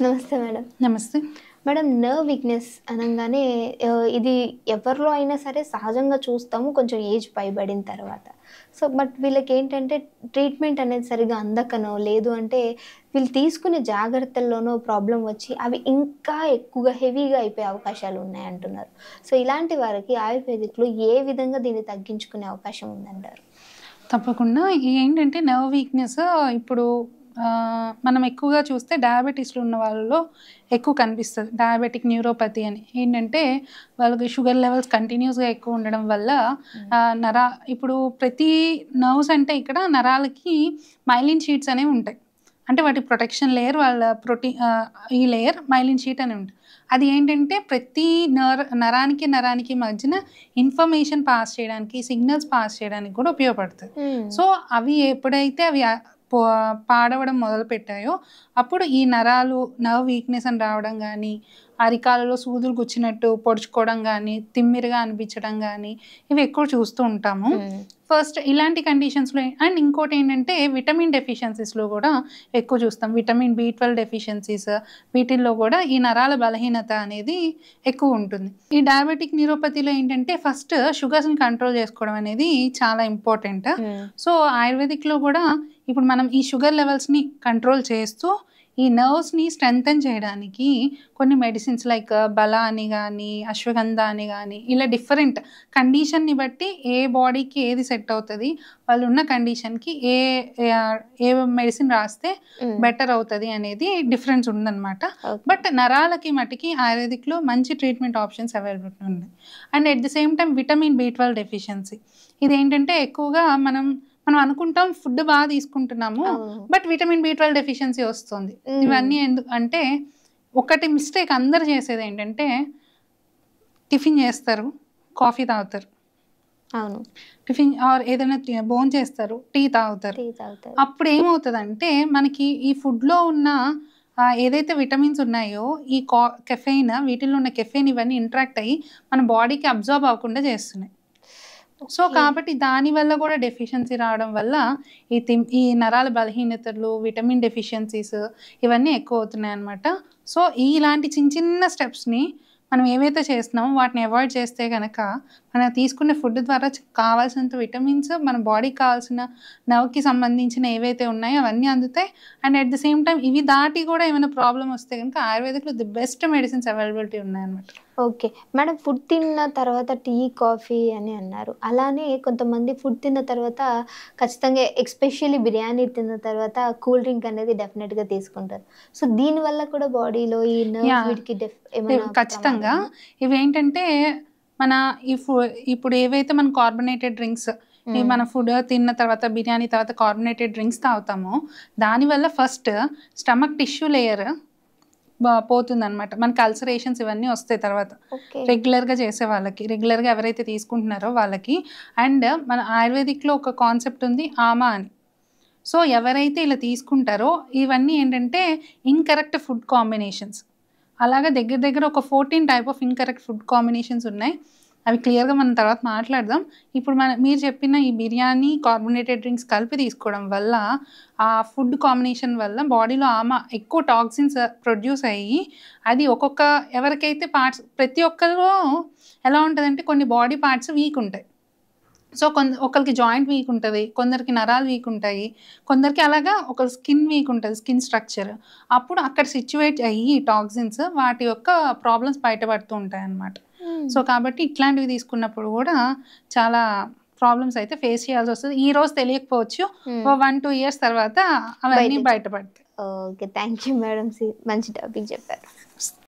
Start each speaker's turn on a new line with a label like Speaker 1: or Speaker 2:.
Speaker 1: నమస్తే మేడం.
Speaker 2: నమస్తే.
Speaker 1: Madam nerve weakness అనంగానే ఇది ఎవరిలో అయినా సరే సహజంగా చూస్తాము కొంచెం ఏజ్ పైబడిన తర్వాత. సో, బట్ వీళ్ళకేంటంటే ట్రీట్మెంట్ అనేది సరిగ్గా అందకనో, లేదు అంటే వీళ్ళు తీసుకునే జాగ్రత్తల్లోనో ప్రాబ్లమ్ వచ్చి అవి ఇంకా ఎక్కువగా హెవీగా అయిపోయే అవకాశాలున్నాయంటున్నారు. సో, ఇలాంటి వారికి ఆయుర్వేదిక్‌లో ఏ విధంగా దీన్ని తగ్గించుకునే అవకాశం ఉందంటారు?
Speaker 2: తప్పకుండా. ఏంటంటే నర్వ్ వీక్‌నెస్ ఇప్పుడు మనం ఎక్కువగా చూస్తే డయాబెటిస్‌లో ఉన్న వాళ్ళలో ఎక్కువ కనిపిస్తది. డయాబెటిక్ న్యూరోపతి అని. ఏంటంటే వాళ్ళకి షుగర్ లెవెల్స్ కంటిన్యూస్‌గా ఎక్కువ ఉండడం వల్ల ఇప్పుడు ప్రతి నర్వ్స్ అంటే ఇక్కడ నరాలకి మైలిన్ షీట్స్ అనేవి ఉంటాయి. అంటే వాటి ప్రొటెక్షన్ లేయర్ ఈ లేయర్ మైలిన్ షీట్ అని ఉంటుంది. అది ఏంటంటే ప్రతి నరానికి మధ్యన ఇన్ఫర్మేషన్ పాస్ చేయడానికి, సిగ్నల్స్ పాస్ చేయడానికి కూడా ఉపయోగపడుతుంది. సో అవి ఎప్పుడైతే పాడవడం మొదలుపెట్టాయో అప్పుడు ఈ నర్వ్ వీక్నెస్ అని రావడం కానీ, అరికాలలో సూదులు గుచ్చినట్టు పొడుచుకోవడం కానీ, తిమ్మిరిగా అనిపించడం కానీ ఇవి ఎక్కువ చూస్తూ ఉంటాము. ఫస్ట్ ఇలాంటి కండిషన్స్లో అండ్ ఇంకోటి ఏంటంటే విటమిన్ డెఫిషియన్సీస్లో కూడా ఎక్కువ చూస్తాం. విటమిన్ B12 డెఫిషియన్సీస్ వీటిల్లో కూడా ఈ నరాల బలహీనత అనేది ఎక్కువ ఉంటుంది. ఈ డయాబెటిక్ న్యూరోపతిలో ఏంటంటే ఫస్ట్ షుగర్స్ని కంట్రోల్ చేసుకోవడం అనేది చాలా ఇంపార్టెంట్. సో ఆయుర్వేదిక్లో కూడా ఇప్పుడు మనం ఈ షుగర్ లెవెల్స్ని కంట్రోల్ చేస్తూ ఈ నర్వ్స్ని స్ట్రెంగ్తన్ చేయడానికి కొన్ని మెడిసిన్స్ లైక్ బల అని కానీ, అశ్వగంధ అని కానీ ఇలా డిఫరెంట్ కండిషన్ని బట్టి ఏ బాడీకి ఏది సెట్ అవుతుంది, వాళ్ళు ఉన్న కండిషన్కి ఏ మెడిసిన్ రాస్తే బెటర్ అవుతుంది అనేది డిఫరెన్స్ ఉందన్నమాట. బట్ నరాలకి మటుకి ఆయుర్వేదిక్లో మంచి ట్రీట్మెంట్ ఆప్షన్స్ అవైలబుల్ ఉన్నాయి. And at the same time vitamin B12 deficiency ఇదేంటంటే ఎక్కువగా మనం అనుకుంటాం ఫుడ్ బాగా తీసుకుంటున్నాము, బట్ విటమిన్ B12 డెఫిషియన్సీ వస్తుంది. ఇవన్నీ ఎందుకు అంటే ఒకటి మిస్టేక్ అందరు చేసేది ఏంటంటే టిఫిన్ చేస్తారు, కాఫీ తాగుతారు, టిఫిన్ ఆర్ ఏదైనా భోజనం చేస్తారు, టీ తాగుతారు. అప్పుడు ఏమవుతుందంటే మనకి ఈ ఫుడ్లో ఉన్న ఏదైతే విటమిన్స్ ఉన్నాయో ఈ కెఫెయిన్, వీటిల్లో ఉన్న కెఫెయిన్ ఇవన్నీ ఇంటరాక్ట్ అయ్యి మన బాడీకి అబ్జార్బ్ అవ్వకుండా చేస్తున్నాయి. సో కాబట్టి దానివల్ల కూడా డెఫిషియన్సీ రావడం వల్ల ఈ నరాల బలహీనతలు, విటమిన్ డెఫిషియన్సీస్ ఇవన్నీ ఎక్కువ అవుతున్నాయి అన్నమాట. సో ఇలాంటి చిన్న చిన్న స్టెప్స్ని మనం ఏవైతే చేస్తున్నామో వాటిని అవాయిడ్ చేస్తే కనుక మనం తీసుకునే ఫుడ్ ద్వారా కావాల్సినంత విటమిన్స్, మన బాడీకి కావాల్సిన నర్వ్కి సంబంధించిన ఏవైతే ఉన్నాయో అవన్నీ అందుతాయి. And at the same time ఇవి దాటి కూడా ఏమైనా ప్రాబ్లం వస్తే కనుక ఆయుర్వేదిక్లో ది బెస్ట్ మెడిసిన్స్ అవైలబిలిటీ ఉన్నాయన్నమాట.
Speaker 1: ఓకే మేడం, ఫుడ్ తిన్న తర్వాత టీ, కాఫీ అని అన్నారు. అలానే కొంతమంది ఫుడ్ తిన్న తర్వాత ఖచ్చితంగా ఎస్పెషల్లీ బిర్యానీ తిన్న తర్వాత కూల్ డ్రింక్ అనేది డెఫినెట్గా తీసుకుంటారు. సో దీనివల్ల కూడా బాడీలో ఈ నర్వ్స్ వీటికి
Speaker 2: ఖచ్చితంగా ఇవేంటంటే మన ఇప్పుడు ఏవైతే మన కార్బొనేటెడ్ డ్రింక్స్ మన ఫుడ్ తిన్న తర్వాత బిర్యానీ తర్వాత కార్బొనేటెడ్ డ్రింక్స్ తాగుతామో దానివల్ల ఫస్ట్ స్టమక్ టిష్యూ లేయర్ పోతుంది అనమాట. మనకి అల్సరేషన్స్ ఇవన్నీ వస్తాయి తర్వాత రెగ్యులర్గా చేసే వాళ్ళకి, రెగ్యులర్గా ఎవరైతే తీసుకుంటున్నారో వాళ్ళకి. అండ్ మన ఆయుర్వేదిక్లో ఒక కాన్సెప్ట్ ఉంది ఆమా అని. సో ఎవరైతే ఇలా తీసుకుంటారో ఇవన్నీ ఏంటంటే ఇన్కరెక్ట్ ఫుడ్ కాంబినేషన్స్. అలాగా దగ్గర ఒక 14 type of incorrect food combinations ఉన్నాయి. అవి క్లియర్గా మనం తర్వాత మాట్లాడదాం. ఇప్పుడు మీరు చెప్పిన ఈ బిర్యానీ, కార్బొనేటెడ్ డ్రింక్స్ కలిపి తీసుకోవడం వల్ల ఆ ఫుడ్ కాంబినేషన్ వల్ల బాడీలో ఎక్కువ టాక్సిన్స్ ప్రొడ్యూస్ అయ్యి అది ఎవరికైతే పార్ట్స్ ప్రతి ఒక్కరు ఎలా ఉంటుందంటే కొన్ని బాడీ పార్ట్స్ వీక్ ఉంటాయి. సో ఒకరికి జాయింట్ వీక్ ఉంటుంది, కొందరికి నరాలు వీక్ ఉంటాయి, కొందరికి అలాగా ఒక స్కిన్ వీక్ ఉంటుంది, స్కిన్ స్ట్రక్చర్. అప్పుడు అక్కడ సిచ్యువేట్ అయ్యి టాక్సిన్స్ వాటి యొక్క ప్రాబ్లమ్స్ బయటపడుతూ ఉంటాయి అన్నమాట. సో కాబట్టి ఇట్లాంటివి తీసుకున్నప్పుడు కూడా చాలా ప్రాబ్లమ్స్ అయితే ఫేస్ చేయాల్సి వస్తుంది. ఈ రోజు తెలియకపోవచ్చు, 1-2 years తర్వాత అవన్నీ బయటపడతాయి.
Speaker 1: ఓకే, థ్యాంక్ యూ మేడం, మంచి టాపిక్ చెప్పారు.